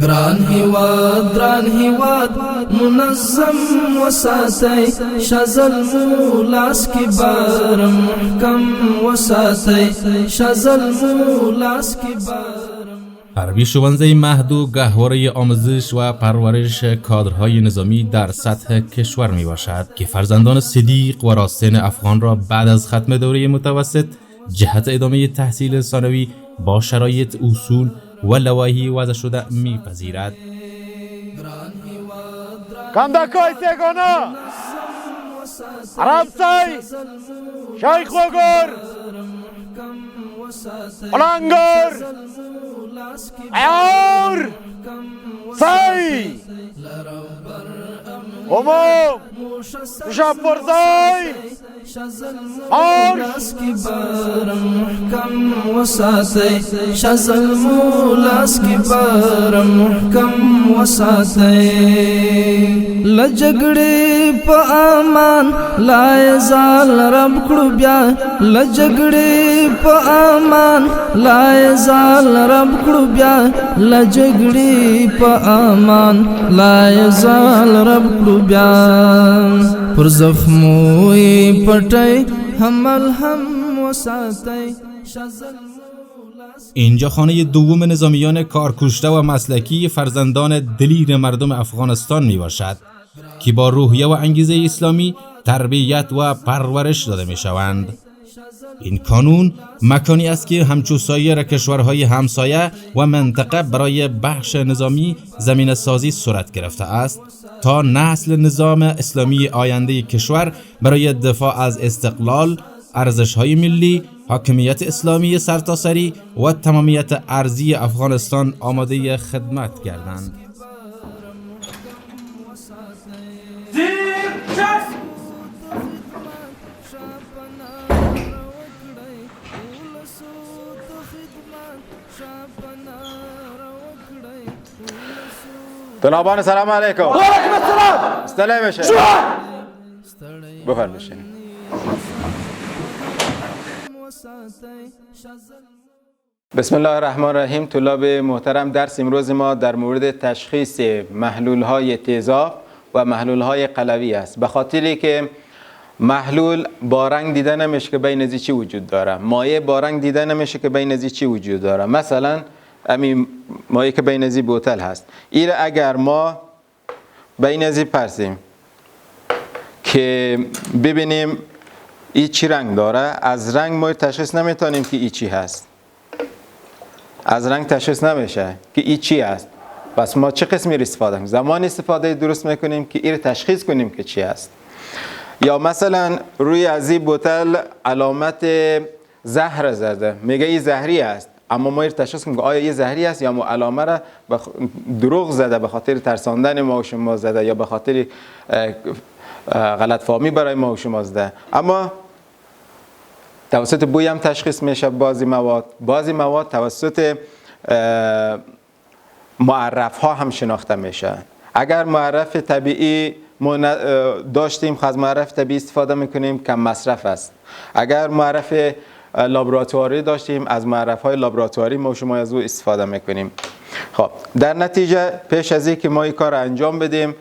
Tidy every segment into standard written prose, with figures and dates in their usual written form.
گران هیواد منظم وساتي شازل مولاس کی بار محکم وساتي شازل مولاس کی بار. عربی ښوونځی مهد گهواره آموزش و پرورش کادرهای نظامی در سطح کشور می باشد که فرزندان صدیق و راستین افغان را بعد از ختم دوره متوسط جهت ادامه تحصیل ثانوی با شرایط اصول و لوایح وضع شده میپذیرد. کندکای سگانا عربسای شیخ وگر پلنگر عیار سی امام شب پرزای مولاس کی بار محکم وساتي شازل مولاس کی بار محکم وساتي لجګړې په امان لا یزال رب کړو بیا لجګړې په امان لا یزال رب کړو بیا لجګړې په امان لا یزال رب کړو بیا پر زخموی پټي حمل هم وساتي شازل. اینجا خانه دوم نظامیان کارکشته و مسلکی فرزندان دلیر مردم افغانستان می باشد که با روحیه و انگیزه اسلامی تربیت و پرورش داده می شوند. این کانون مکانی است که همچو سایر کشورهای همسایه و منطقه برای بخش نظامی زمین سازی صورت گرفته است تا نسل نظام اسلامی آینده کشور برای دفاع از استقلال، ارزش‌های ملی، حاکمیت اسلامی سرتاسری و تمامیت ارضی افغانستان آماده خدمت گردند. طلابان سلام علیکم. علیکم السلام. استلای بشه. بفرمایید. بسم الله الرحمن الرحیم. طلاب محترم، درس امروز ما در مورد تشخیص محلول‌های تیزاب و محلول‌های قلوی است. به خاطری که محلول با رنگ دیده نمیشه که بین ازی چی وجود داره، مایع با رنگ دیده نمیشه که بین ازی چی وجود داره. مثلا همین مایع که بین ازی بوتل هست، این اگر ما بین ازی پرسیم که ببینیم این چی رنگ داره، از رنگ ما تشخیص نمیتونیم که این چی هست، از رنگ تشخیص نمیشه که این چی هست. پس ما چه قسمی استفاده کنیم؟ زمان استفاده درست میکنیم که این تشخیص کنیم که چی هست. یا مثلا روی از این بوتل علامت زهر زده، میگه این زهری است، اما ما تشخیص کنیم که آیا این زهری است یا ما علامه را دروغ زده، به خاطر ترساندن ما و شما زده یا به خاطر غلط فهمی برای ما و شما زده. اما توسط بوی هم تشخیص میشه. بعضی مواد توسط معرف ها هم شناخته میشه. اگر معرف طبیعی ما داشتیم، از معرف طبیعی استفاده میکنیم، کم مصرف است. اگر معرف لابراتواری داشتیم، از معرف های لابراتواری ما شما از او استفاده میکنیم. خب در نتیجه پیش از اینکه ما این کار انجام بدیم،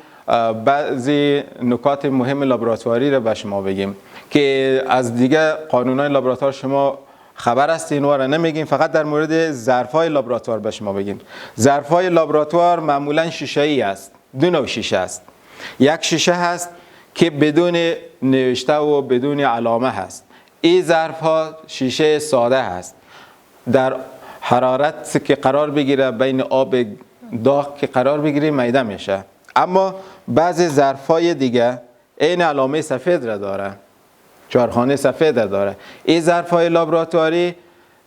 بعضی نکات مهم لابراتواری رو به شما بگیم که از دیگه قانونهای لابراتوار شما خبر هستین و را نمیگیم، فقط در مورد ظرف‌های لابراتوار به شما بگیم. ظرف‌های لابراتوار معمولا شیشه‌ای است. دو نوع شیشه است. یک شیشه هست که بدون نوشته و بدون علامه هست. این ظرف‌ها شیشه ساده هست. در حرارت که قرار بگیره، بین آب داغ که قرار بگیره، میده میشه. اما بعضی ظرف‌های دیگه این علامه سفید را داره، چهارخانه سفید را داره. این ظرف‌های لابراتواری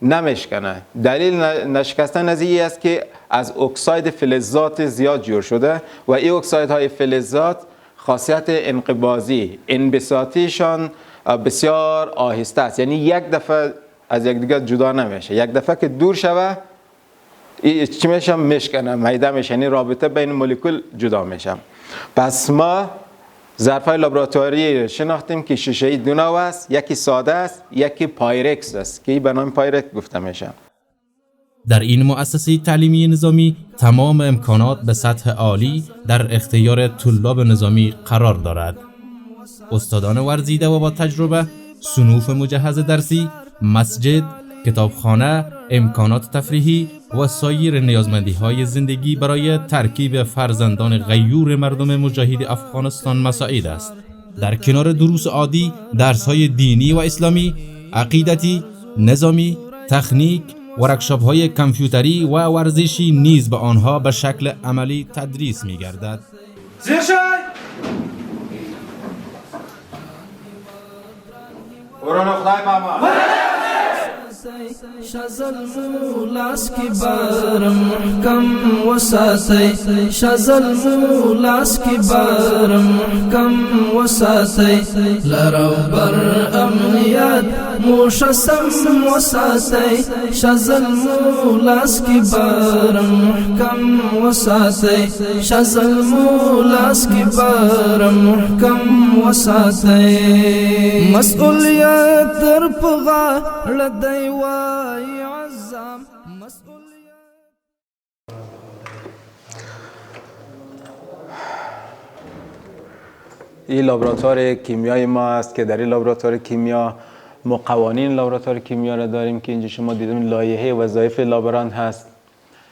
نمیشکنه. دلیل نشکستن از این است که از اکساید فلزات زیاد جور شده و این اکسایدهای فلزات خاصیت انقباضی، انبساطیشان بسیار آهسته است، یعنی یک دفعه از یک دیگه جدا نمیشه. یک دفعه که دور شوه چی میشه؟ میشکنه، میده میشه، یعنی رابطه بین مولکول جدا میشه. پس ما ظرفای لابراتواری شناختیم که شیشه دو نوع است، یکی ساده است، یکی پایرکس است که به نام پایرکس گفته میشه. در این مؤسسه تعلیمی نظامی تمام امکانات به سطح عالی در اختیار طلاب نظامی قرار دارد. استادان ورزیده و با تجربه، صنوف مجهز درسی، مسجد، کتابخانه، امکانات تفریحی و سایر نیازمندی‌های زندگی برای ترکیب فرزندان غیور مردم مجاهد افغانستان مساعد است. در کنار دروس عادی، درس‌های دینی و اسلامی، عقیدتی، نظامی، تکنیک، ورکشاپ‌های کامپیوتری و ورزشی نیز به آنها به شکل عملی تدریس می‌گردد. شازل مولاس کی بار محکم وساتی شازل مولاس کی بار محکم وساتی لرو بر امنیت مشسم وساتی شازل مولاس کی بار محکم وساتی شازل مولاس کی بار محکم وساتی مسئولیت در پغا لدی وای عظم مسئولیت. این لابراتوار کیمیای ما است که در این لابراتوار کیمیا ما قوانین لابراتوار کیمیا را داریم که اینجا شما دیدیم لایحه وظایف لابرانت هست،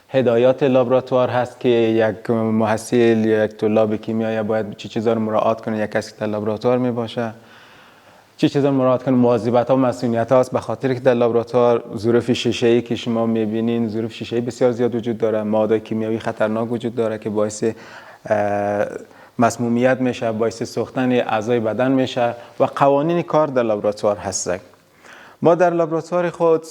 هدایات لابراتوار هست که یک محصل یک طلاب کیمیایی باید چه چیزا رو مراعات کنه، یک کسی که در لابراتوار می باشه چه چیزا رو مراعات کنه، مواظبت ها و مسئولیت ها است. به خاطر که در لابراتوار ظروف شیشه‌ای که شما می‌بینین، ظروف شیشه‌ای بسیار زیاد وجود داره، مواد کیمیایی خطرناک وجود داره که باعث مسمومیت میشه، باعث سوختن اعضای بدن میشه و قوانین کار در لابراتوار هست. ما در لابراتوار خود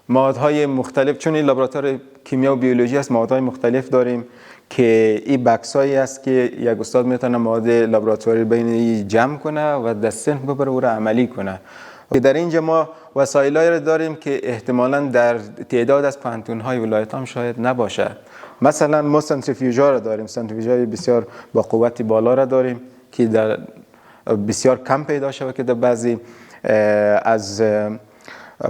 موادهای مختلف، چون این لابراتوار کیمیا و بیولوژی است، موادهای مختلف داریم که این بکسایی است که یک استاد میتونه مواد لابراتواری بین جمع کنه و در صنف ببره و عملی کنه. در اینجا ما وسایلی را داریم که احتمالاً در تعداد از پانتون‌های ولایت هم شاید نباشه. مثلا ما سنتریفیوژا را داریم، سنتریفیوژای بسیار با قوت بالا را داریم که در بسیار کم پیدا شده که در بعضی از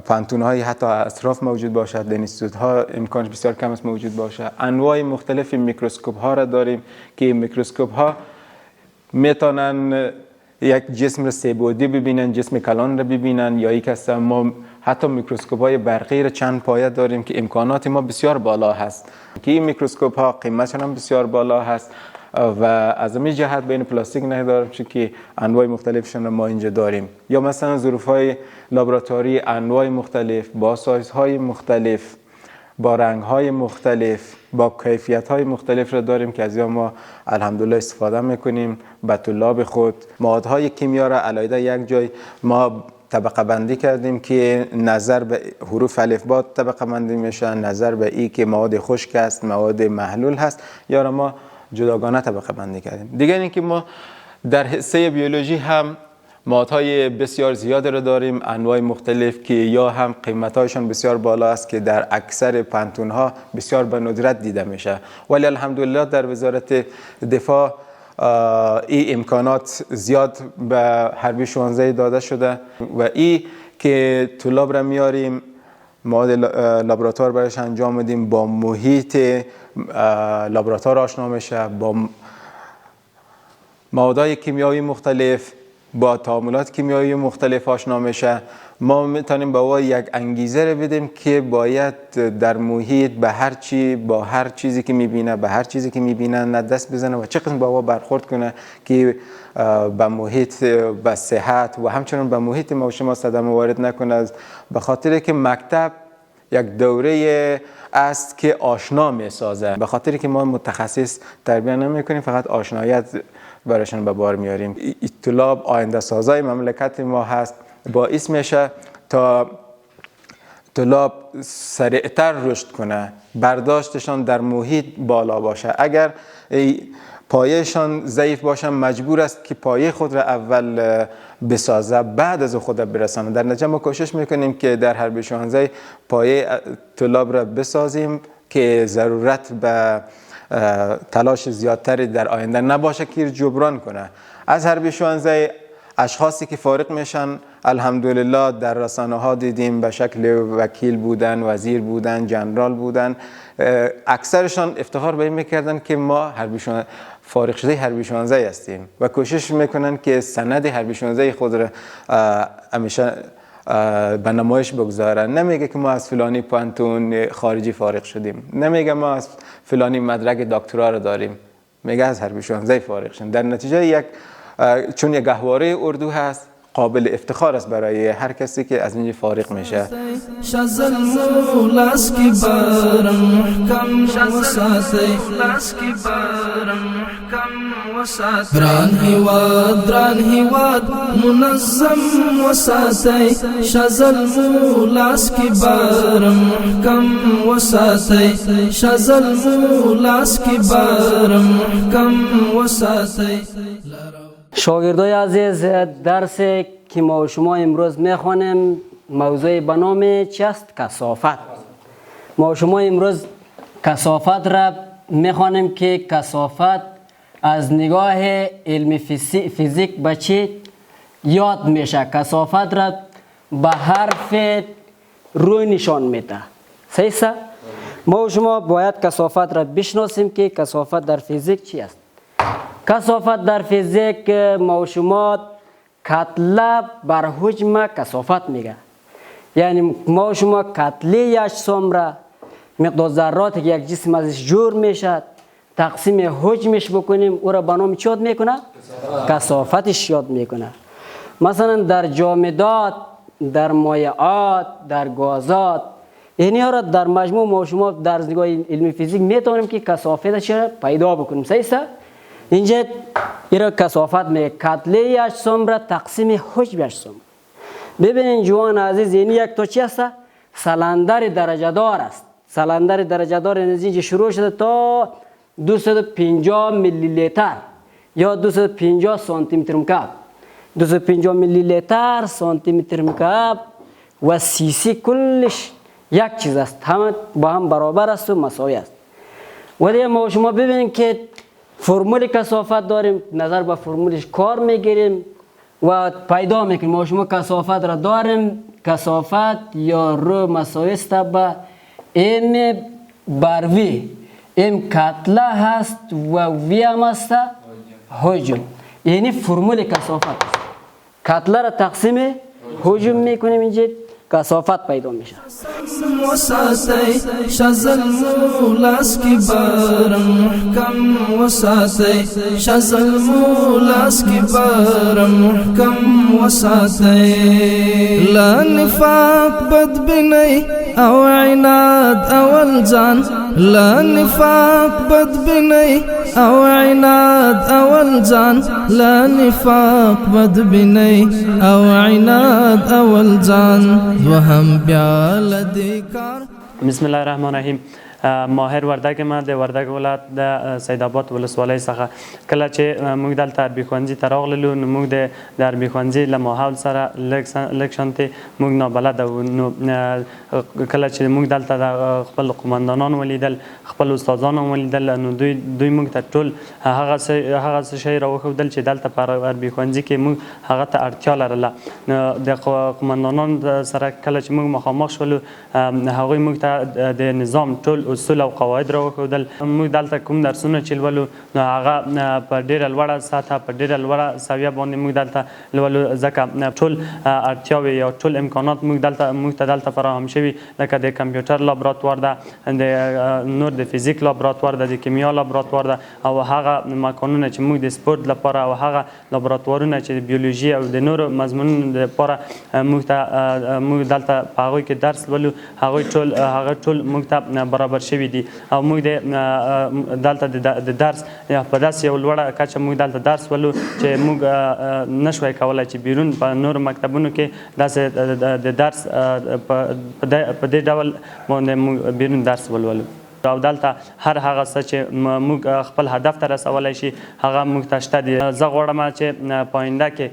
پانتون‌های حتی اطراف موجود باشد، دنیستودها امکانش بسیار کم است موجود باشه. انواع مختلف میکروسکوپ‌ها را داریم که میکروسکوپ‌ها میتونن یک جسم را سه بعدی ببینن، جسم کلان را ببینن، یا یک هستن. ما حتی میکروسکوپ‌های برقی را چند پایه داریم که امکانات ما بسیار بالا هست که این میکروسکوپ‌ها قیمتشون هم بسیار بالا هست و از همین جهت بین پلاستیک نداریم چون که انواع مختلفشون رو ما اینجا داریم. یا مثلا ظروف‌های لابراتواری انواع مختلف با سایزهای مختلف، با رنگ‌های مختلف، با کیفیت‌های مختلف را داریم که از ما الحمدلله استفاده می‌کنیم. به طلاب خود موادهای کیمیا را علیحده یک جای ما طبقه بندی کردیم که نظر به حروف الفبا طبقه بندی میشه، نظر به ای که مواد خشک است، مواد محلول هست، یا را ما جداگانه طبقه بندی کردیم. دیگه اینکه ما در حصه بیولوژی هم موادهای بسیار زیاد را داریم، انواع مختلف که یا هم قیمت‌هایشان بسیار بالا است که در اکثر پانتون‌ها بسیار به ندرت دیده میشه، ولی الحمدلله در وزارت دفاع این امکانات زیاد به حربی 16 داده شده و این که طلاب را میاریم مواد لابراتوار برایش انجام میدیم، با محیط لابراتوار آشنا میشه، با موادهای کیمیایی مختلف، با تعاملات کیمیایی مختلف آشنا میشه. ما میتونیم به او یک انگیزه رو بدیم که باید در محیط به هر چی، با هر چیزی که میبینه، به هر چیزی که میبینه نه دست بزنه و چه قسم با او برخورد کنه که به محیط، به صحت و همچنین به محیط ما و شما صدمه وارد نکنه. به خاطر که مکتب یک دوره است که آشنا میسازه، به خاطر که ما متخصص تربیت نمیکنیم، فقط آشنایت برایشان به بار میاریم. طلاب آینده سازای مملکت ما هست، باعث میشه تا طلاب سریعتر رشد کنه، برداشتشان در محیط بالا باشه. اگر پایهشان ضعیف باشه مجبور است که پایه خود را اول بسازه بعد از خود برسانه. در نتیجه ما کوشش میکنیم که در حرب 16 پایه طلاب را بسازیم که ضرورت به تلاش زیادتری در آینده نباشه که جبران کنه. از حرب 16 اشخاصی که فارغ میشن الحمدلله در رسانه ها دیدیم به شکل وکیل بودن، وزیر بودن، جنرال بودن. اکثرشان افتخار به این میکردن که ما فارغ شده حربی 16 هستیم و کوشش میکنن که سند حربی 16 خود را همیشه به نمایش بگذارن. نمیگه که ما از فلانی پانتون خارجی فارغ شدیم، نمیگه ما از فلانی مدرک دکترا رو داریم، میگه از حربی 16 فارغ شدیم. در نتیجه چون یک گهواره اردو هست، قابل افتخار است برای هر کسی که از اینجا فارغ میشه. شزل مولاس کی بارم محکم وساتی، بران هیواد منظم وساتی. شزل مولاس کی بارم محکم وساتی، شزل مولاس کی بارم محکم وساتی. شاگردای عزیز، درس که ما و شما امروز میخوانیم موضوع به نام چی است؟ کثافت. ما و شما امروز کثافت را میخوانیم که کثافت از نگاه علم فیزیک به چی یاد میشه؟ کثافت را به حرف روی نشان میده. صحیح است؟ ما و شما باید کثافت را بشناسیم که کثافت در فیزیک چی است. کثافت در فیزیک ما و شما کتله بر حجم کثافت میگه. یعنی ما و شما کتله یک اجسام را مقدار ذراتی که یک جسم ازش جور میشد تقسیم حجمش بکنیم، او را به نام چی یاد میکنه؟ کثافتش یاد میکنه. مثلا در جامدات، در مایعات، در گازات، اینی ها را در مجموع ما و شما در نگاه علم فیزیک میتونیم که کثافتش را پیدا بکنیم. صحیح است؟ اینجا ایرا کثافت میگه کتله اجسام را تقسیم حجم اجسام. ببینین جوان عزیز، این یک تا چی است؟ سلندر درجه دار است. سلندر درجه دار از اینجا شروع شده تا 250 میلی لیتر یا 250 سانتی متر مکعب. 250 میلی لیتر، سانتی متر مکعب و سی کلش یک چیز است، همه با هم برابر است و مساوی است. ولی ما شما ببینید که فرمول کثافت داریم، نظر به فرمولش کار میگیریم و پیدا میکنیم. ما شما کثافت را داریم، کثافت یا رو مساوی است به ام بر وی. ام کتله هست و وی هم است حجم. یعنی فرمول کثافت است. کتله را تقسیم حجم میکنیم، اینجا کثافت پیدا میشه. شزل مولاس کی بارم محکم وساتی، شزل مولاس کی بارم محکم وساتی. لا نفاق بد بنی او عناد او الجان، لا نفاق بد بنی او عناد او الجان، لا نفاق بد بنی او عناد او الجان. بسم الله الرحمن الرحیم. ماهر وردګ ما د وردګ ولایت د سید آباد ولسوالۍ څخه کله چې موږ دلته عربي ښوونځي ته راغللو، نو موږ د عربي ښوونځي له ماحول سره لږ شانتې موږ نابلده وو. نو کله چې موږ دلته د خپل قمندانان ولیدل، خپل استادان ولیدل، نو دوی موږ ته ټول هغه څه شی راوښودل چې دلته په عربي ښوونځي کې موږ هغه ته اړتیا لرله. د قمندانان سره کله چې موږ مخامخ شولو، هغوی موږ ته د نظام ټول اصول او قواعد راوښودل. موږ دلته کوم درسونه چې لولو، نو هغه په ډېره لوړه سطحه، په ډېره لوړه سویه باندې موږ دلته لولو، ځکه ټول اړتیاوې یا ټول امکانات موږ ته دلته فراهم شوي، لکه د کمپیوټر لابراتوار ده، د نور د فیزیک لابراتوار ده، د کیمیا لابراتوار ده، او هغه مکانونه چې موږ د سپورت لپاره، او هغه لابراتوارونه چې د بیولوژي او د نورو مضمونونو لپاره موږ دلته په هغوی کې درس لولو، هغه ټول موږ ته برابر شوي دي. او موږ دلته د درس په داسې یو لوړه کچه موږ دلته درس ولو چې موږ نشوای کولی چې بیرون په نورو مکتبونو کې داسې د درس په دې ډول باندې موږ بیرون درس ولولو. او دلته هر هغه څه چې موږ خپل هدف ته رسولی شي هغه موږ ته شته دي. زه غواړم چې په آینده کې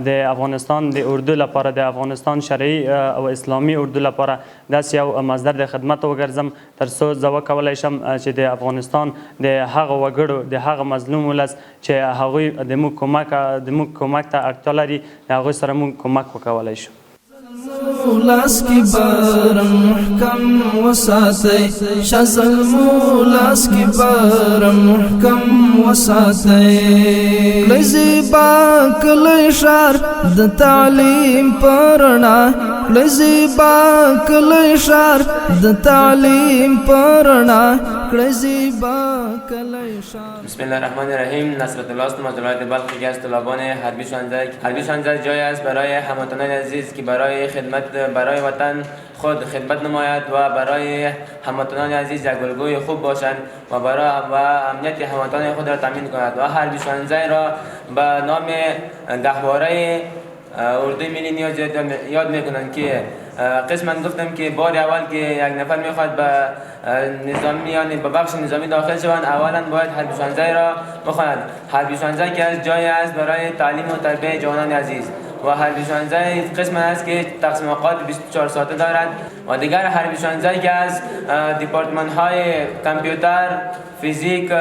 د افغانستان د اردو لپاره د افغانستان شرعي او اسلامي اردو لپاره داسې یو مصدر د خدمت وګرځم تر څو زه وکولی شم چې د افغانستان د هغه وګړو د هغه مظلوم ولس چې هغوی د موږ کومک ته اړتیا لري د هغوی سره موږ کومک وکولی شو. لاس کی بارم محکم وساتی شزل لاس کی بارم محکم وساتی لزی باک لیشار د تعلیم پرنا لزی باک لیشار د تعلیم پرنا لزی باک لیشار. بسم الله الرحمن الرحیم. نصرت الله هستم از ولایت بلخ که از طلابان حربی 16 جای است برای هموطنان عزیز که برای خدمت برای وطن خود خدمت نماید و برای هموطنان عزیز یک الگوی خوب باشند و برای امنیت هموطنان خود را تامین کند و حربی 16 را به نام گهواره اردوی ملی نیاز یاد میکنند که قسما گفتم که بار اول که یک نفر میخواد به نظامی یعنی به بخش نظامی داخل شوند اولا باید حربی 16 را بخواند. حربی 16 که از جای است برای تعلیم و تربیت جوانان عزیز و حربی 16 قسم است که تقسیم اوقات 24 ساعته دارد و دیگر حربی 16 که از دیپارتمان های کامپیوتر، فیزیک،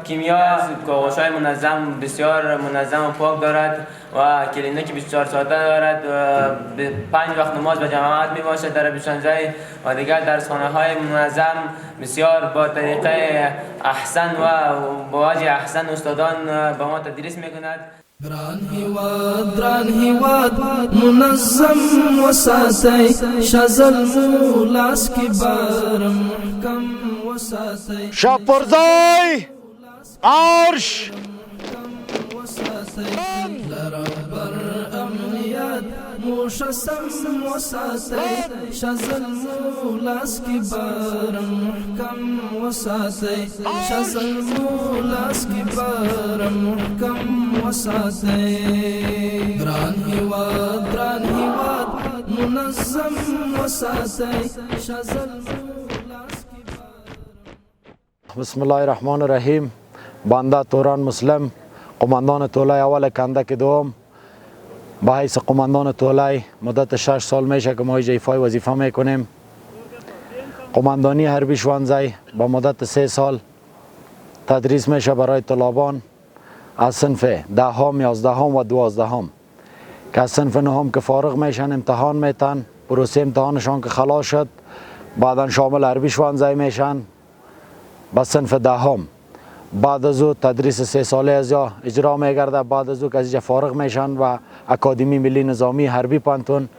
کیمیا کاغذهای منظم بسیار منظم و پاک دارد و کلینیک 24 ساعته دارد و 5 وقت نماز به جماعت می باشد در حربی 16 و دیگر درسخانه های منظم بسیار با طریقه احسن و با وجه احسن استادان به ما تدریس میکند. دران هیواد منظم وساتی شزل لاس کی بارم محکم وساتی شاپرزای عرش لربر امنیت مشسم وساتی شزل لاس کی بارم محکم وساتی شزل لاس کی بارم محکم وساتی دران هیواد منظم وساتی شزل لاس کی بارم. بسم الله الرحمن الرحیم. بنده توران مسلم قماندان طولای اول کندک دوم به حیث قماندان طولای مدت 6 سال میشه که ما ایفای وظیفه میکنیم. قماندانی حربی 16 با مدت 3 سال تدریس میشه برای طلابان از صنف 10 11 و 12 که از صنف 9 که فارغ میشن امتحان میتن. پروسه امتحانشان که خلاص شد بعدا شامل حربی 16 میشن به صنف 10. بعد از او تدریس 3 ساله از یا اجرا میگرده. بعد از او که از اینجا فارغ میشن و اکادمی ملی نظامی حربی پانتون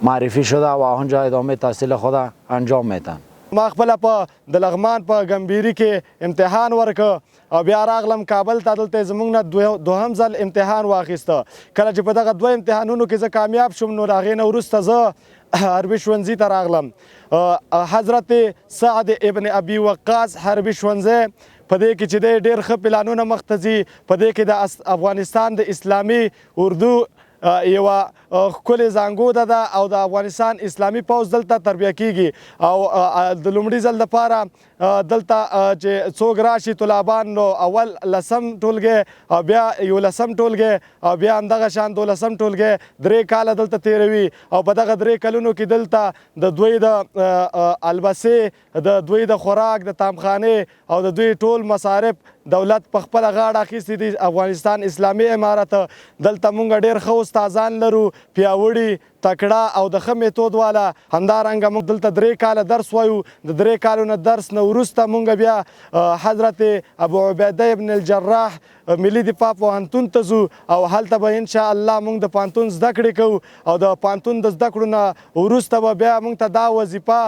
معرفی شده و آنجا ادامه تحصیل خود انجام میتن. ما خپل په د لغمان په ګمبيري کې امتحان ورکه او بیا راغلم کابل ته. دلته زموږ نه دوهم ځل امتحان واخیسته. کله چې په دغه 2 امتحانونو کې زه کامیاب شوم نو هغې نه وروسته زه حربي ښوونځي ته راغلم. حضرت سعد ابن ابي وقاص حربي ښوونځی په دې کې چې دی ډېر ښه پلانونه مخته ځي. په دې کې د افغانستان د اسلامي اردو یوه ښکلې زانګو ده او د افغانستان اسلامي پوځ دلته تربیه کیږي او د لومړي ځل لپاره دلته چې څوک راشي طلابان نو اول 10م ټولګی او بیا 11م ټولګی او بیا همدغه شان 12م ټولګی 3 کاله دلته تیروي او په دغه 3 کلونو کې دلته د دوی د البسې د دوی د خوراک د تامخانې او د دوی ټول مصارف دولت په خپله غاړه اخیستې دي. افغانستان اسلامي امارت دلته مونږ ډېر ښه استادان لرو پیاوړي تکړه او د ښه میتود والا. همدارنګه موږ دلته 3 کاله درس وایو. د 3 کالو نه درس نه وروسته مونږ بیا حضرت ابو عبیده ابن الجراح ملي دفاع پوهنتون ته ځو او هلته به انشاءالله مونږ د پوهنتون زده کړې کوو او د پوهنتون د زده کړو نه وروسته به بیا مونږ ته دا وظیفه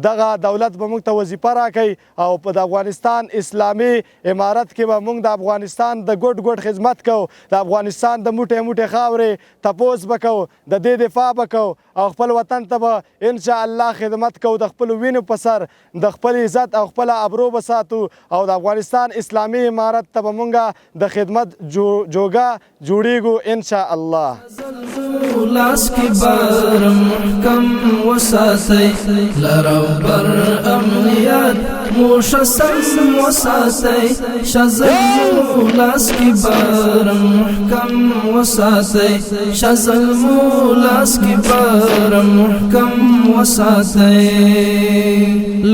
دغه دولت به مونږ ته وظیفه راکوي او په د افغانستان اسلامي امارت کې به مونږ د افغانستان د ګډ خدمت کوو. د افغانستان د موټې خاورې تپوس به کوو، د دې دفاع به کوو او خپل وطن ته به انشاءالله خدمت کوو. د خپلو وینو په سر د خپل عزت او خپل ابرو به ساتو او د افغانستان اسلامي امارت ته به مونږ د خدمت جوګه جوړیږو انشاءالله. لاس کی بار محکم وساتی لرو بر امنیت موشسم وساتي شزل مولاس کی بارم محکم وساتي شزل مولاس کی بارم محکم وساتي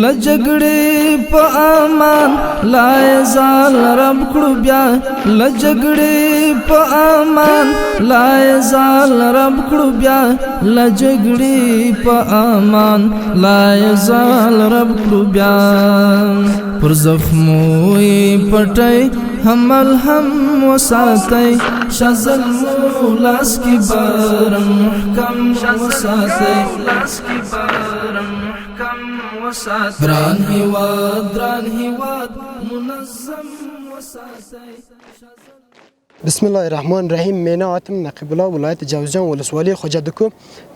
لجګړې په امان لا زال رب کړو بیا لجګړې په امان لا زال رب کړو بیا لجګړې په امان لا زال رب کړو بیا پر زخمو پټي حمل هم وساتي شزل مولاس کی بارم محکم وساتي مولاس کی بارم محکم وساتي بران هواد منظم وساتي بسم الله الرحمن الرحیم. من آتم نقیب الله ولایت جوزجان ولسوالی خواجه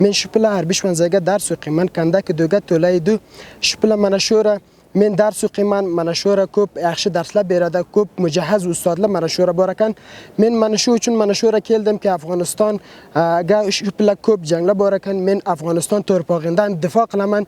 من شپله هر 25 درس و قیمن کنده که دوگه تولای دو شپله منشوره من درس و قیمن منشوره کوب اخش درسله بیراده کوب مجهز و استادله منشوره بارکن من منشور چون منشوره کلدم که افغانستان گه شپله کوب جنگله بارکن من افغانستان تورپاغیندن دفاع قلمن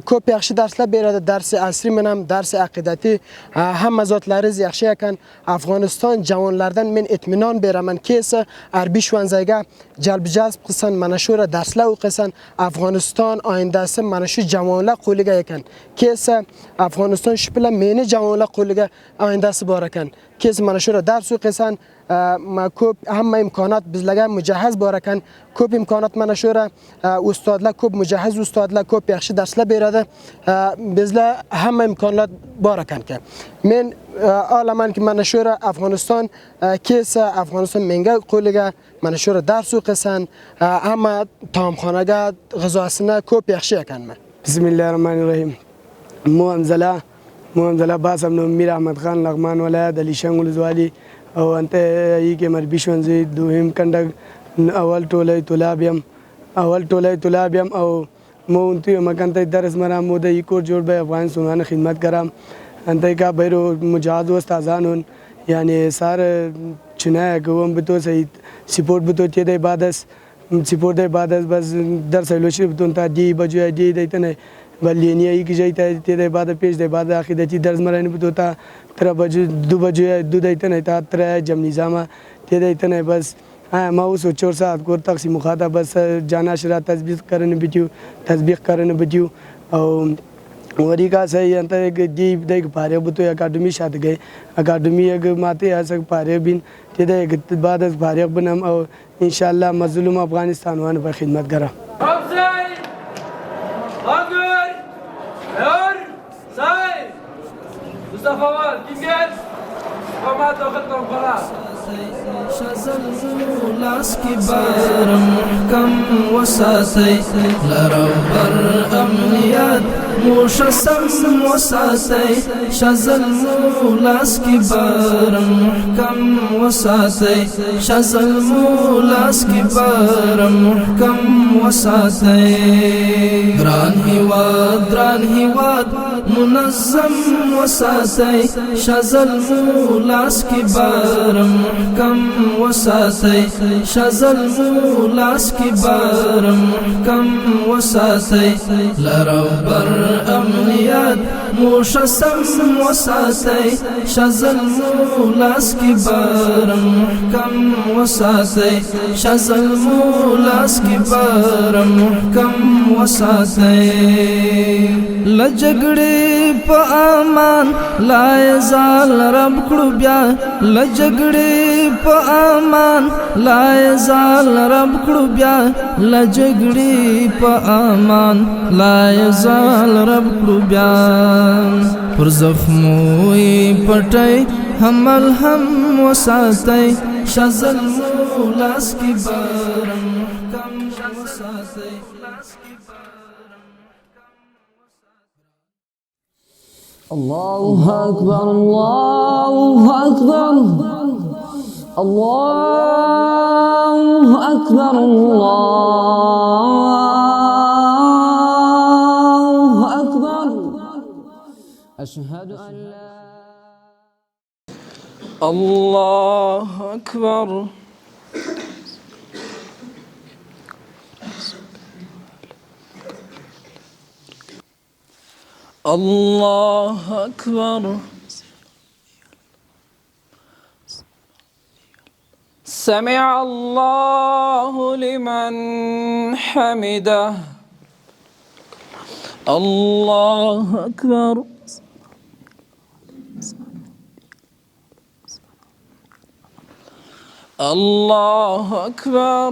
کوب اخش درسله بیراده درس عصری منم درس عقیدتی هم ذات لرز اخش یکن افغانستان جوانلردن من اطمینان بیرمن کیس عربی شوانزایگه جلب جذب قسن منشوره درسله و قسن افغانستان آینده سم منشور جوانله قولیگه یکن کیس افغانستان شپله مینه جوانله قولیگه آینده سبارکن کیس منشور درس و قسن ما کوب هم امکانات بزلگه مجهز بارکن کوب امکانات منشور استادله کوب مجهز استادله کوب یخشی درسله بیراده بزله هم امکانات بارکن که من آلمان که منشور افغانستان کیس افغانستان منگه قولیگه منشور درس و قسن اما تامخانگه غذاسنه کوب یخشی یکن من بسم الله الرحمن الرحیم. محمد باسم نو میر احمد خان لغمان ولایت علی شنگ ولسوالی او انت ای کې مربي شونځي دوهم کندک اول ټولای طلابیم او مونتی مکان ته درس مرا مود ای کور جوړ به افغان سنان خدمت کرم انت کا بیرو مجاهد و استادانون یعنی سار چنه کوم به تو سید سپورت به تو چې د عبادت سپورت د عبادت بس درس لوشي به تو دی بجو دی دیتنه بلینی ای کی جایته ته د عبادت پیش د عبادت عقیدتی درس مرانه به تو تا 3 بجو 2 بجو 2 دیتنه تا 3 جم نظام ته دیتنه بس ما اوس 4 ساعت کور تقسیم مخاطب بس جانا شرا تطبیق کرنے بجو او وری کا صحیح انت دی د پاره بوتو اکیڈمی شاد گئے اکیڈمی اگ ماتے اس پاره بین ته د بعد از فارغ بنم او ان شاء الله مظلوم افغانستان وان په خدمت کرا شزل مولاس کی بارم محکم وساتي لرو بر امنیت موشسم وساتي شزل مولاس کی بارم محکم وساتي شزل مولاس کی بارم محکم وساتي دران هواد منظم وساتي شزل مولاس کی بارم محکم وساتي شزل مولاس کی بارم محکم وساتي لرو بر امنیت موشسم وساتي شزل مولاس کی بارم محکم وساتي شزل مولاس کی بارم محکم وساتي لجګړې په امان لا زال رب کړو بیا لجګړې په امان لا زال رب کړو بیا لجګړې په امان لا زال رب کړو بیا پر زخمو پټي حمل هم وساتي شزل مولاس کی بارم محکم وساتي الله أكبر الله أكبر الله أكبر الله أكبر أشهد أن لا الله أكبر الله أكبر. سمع الله لمن حمده. الله أكبر. الله أكبر.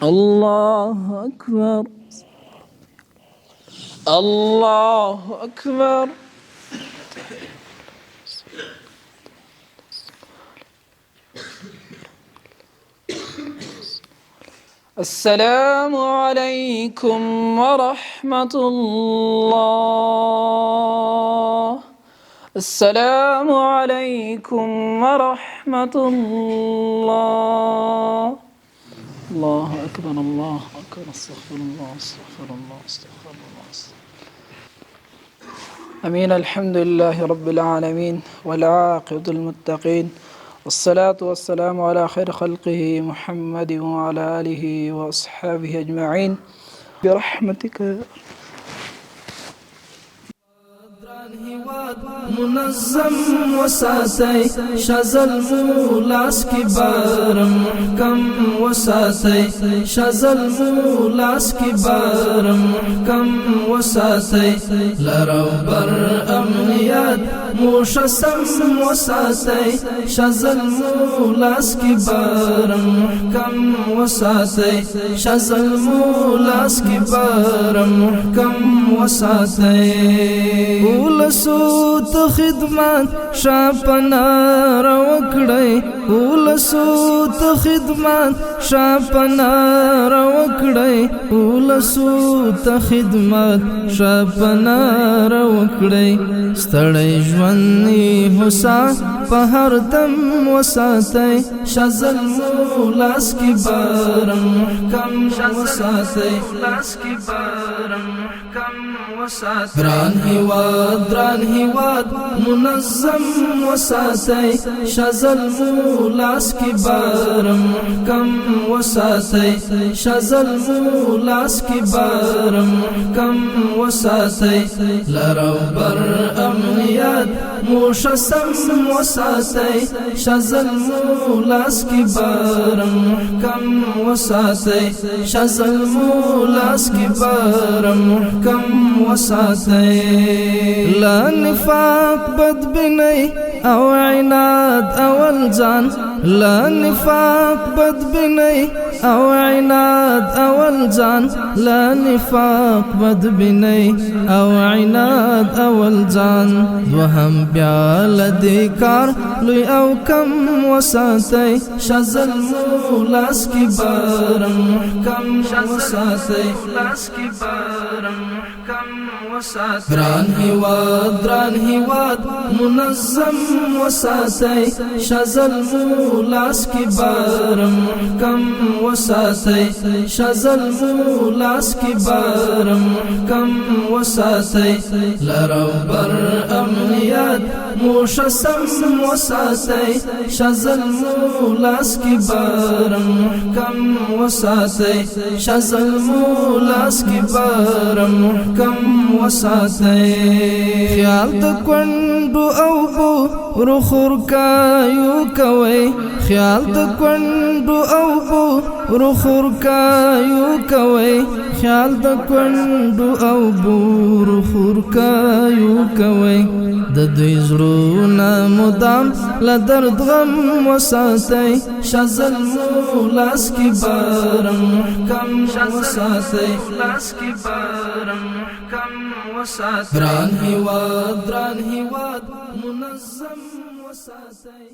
الله أكبر. الله أكبر. السلام عليكم ورحمة الله. السلام عليكم ورحمة الله. الله أكبر. الله أكبر. استغفر الله استغفر الله استغفر الله. أمين. الحمد لله رب العالمين والعاقبة للمتقين والصلاة والسلام على خير خلقه محمد وعلى آله وأصحابه أجمعين برحمتك. منظم وساتي شزل مولاس کی بار محکم وساتي شزل مولاس کی بار محکم وساتي لرو بر امنیت موشسم وساتي شزل مولاس کی بار محکم وساتي شزل مولاس کی بار محکم وساتي ولسوت خدمت شاپنا روکړی ولسوت خدمت شاپنا روکړی ولسوت خدمت شاپنا روکړی ستړی ژوندې هوسا په هر دم وساتئ شزل مولاس کی بار محکم وساتئ لاس کی بار محکم وساتئ ګران هیواد منظم وساتئ شزل مولاس کی بار محکم وساتئ شزل مولاس کی بار محکم وساتئ لرو بر امنیت موشسم وساتئ شزل مولاس کی بار محکم وساتئ شزل مولاس کی بار محکم وساتئ لا نفاق بدبنی او عناد او الجان لا نفاق بدبنی او عناد او الجان لا نفاق بدبنی او عناد او الجان دوهم بیا لدی کار لوی او کم وساتئ شزل مولاس کی بار محکم وساتئ لاس کی بار محکم وساتئ ګران هیواد منظم وساتئ شزل مولاس کی بار محکم وساتئ شزل مولاس کی بار محکم وساتئ لرو بر امنیت موشسم وساتئ شزل مولاس کی بار محکم وساتئ شزل مولاس کی بار محکم وساتئ خیال د کونډو او بو رخور کایو کوي خیال د کونډو او بو رخور کایو کوي خیال د کونډو او بو رخور کایو کوي د دوی زړونه مدام له درد غم وساتئ شزل مولاس کی بار محکم وساتئ لاس کی بار محکم وساتئ ګران هیواد منظم وساتئ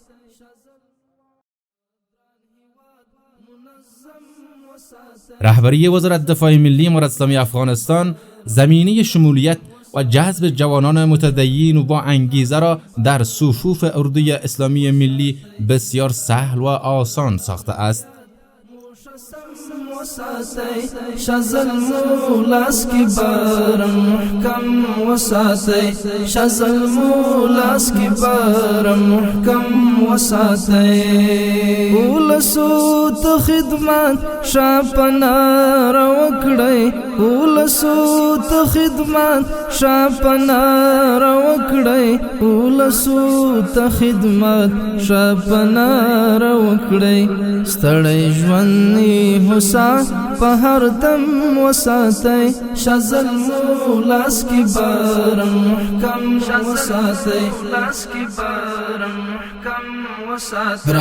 رهبری وزارت دفاع ملی امارت اسلامی افغانستان زمینه شمولیت و جذب جوانان متدین و با انگیزه را در صفوف اردوی اسلامی ملی بسیار سهل و آسان ساخته است. وساتي شزل مولاس کی بارم محکم وساتي شزل مولاس کی بارم محکم وساتي ولسو ته خدمت شاپنا روکړی ولسو ته خدمت شاپنا روکړی ولسو ته خدمت شاپنا روکړی ستړی ژوندې هوسا په هر دم وساتي شزل مولاس کی بارم محکم وساتي لاس کی بارم محکم وساتي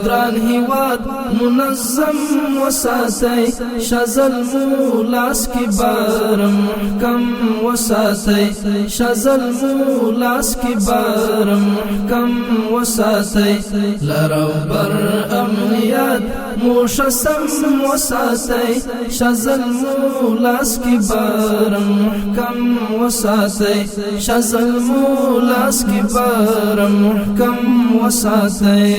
دران هیواد منظم وساتي شزل مولاس کی بارم محکم وساتي شزل مولاس کی بارم محکم وساتي لرو بر امنیت موشسم وساتي شزل مولاس کی بارم محکم وساتي شزل مولاس کی بارم محکم وساتي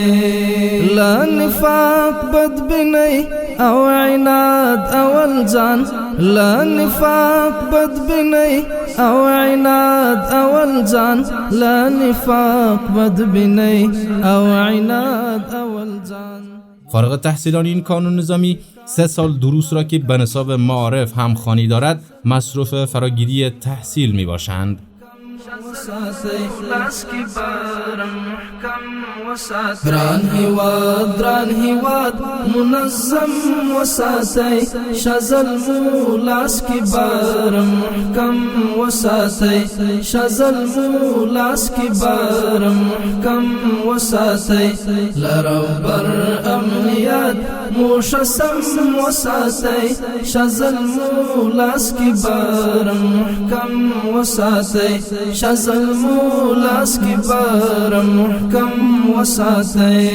لا نفاق بدبني او عناد او الجان لا نفاق بدبني او عناد او الجان لا نفاق بدبني او عناد او الجان. فارغ التحصیلان این کانون نظامی 3 سال دروس را که به نصاب معارف همخوانی دارد مصروف فراگیری تحصیل می باشند. دران هیواد منظم وساتي شزل مولاس کی بارم محکم وساتي شزل مولاس کی بارم محکم وساتي لرو بر امنیت موشسم وساتي شزل مولاس کی بارم محکم وساتي شزل مولاس کی بارم محکم وساتي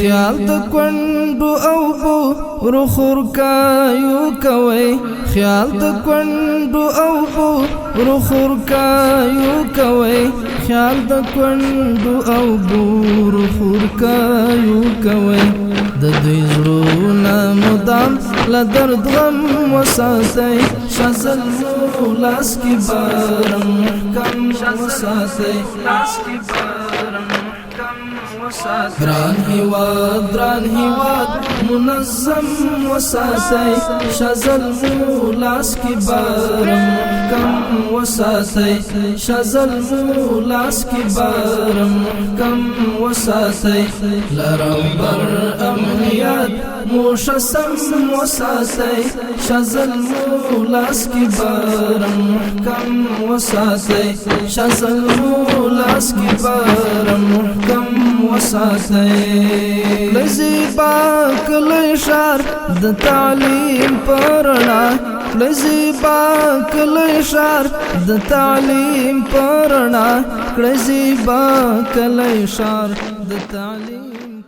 خیال د کونډو او بو رخور کایو کوي خیال د کونډو او بو رخور کایو کوي خیال د کونډو او بو رخور کایو کوي د دوی زړونه مدام له درد غم وساتي شزل مولاس کی بارم محکم وساتي لاس کی بارم دران هیواد منظم وساتي شزل مولاس کی بارم محکم وساتي شزل مولاس کی بارم محکم وساتي لرو بر امنیت موشسم وساتي شزل مولاس کی بارم محکم وساتي شزل مولاس کی بارم محکم وساتي لزیبا کلی شار د تعلیم پرنا لزیبا کلی شار د تعلیم پرنا لزیبا کلی شار د تعلیم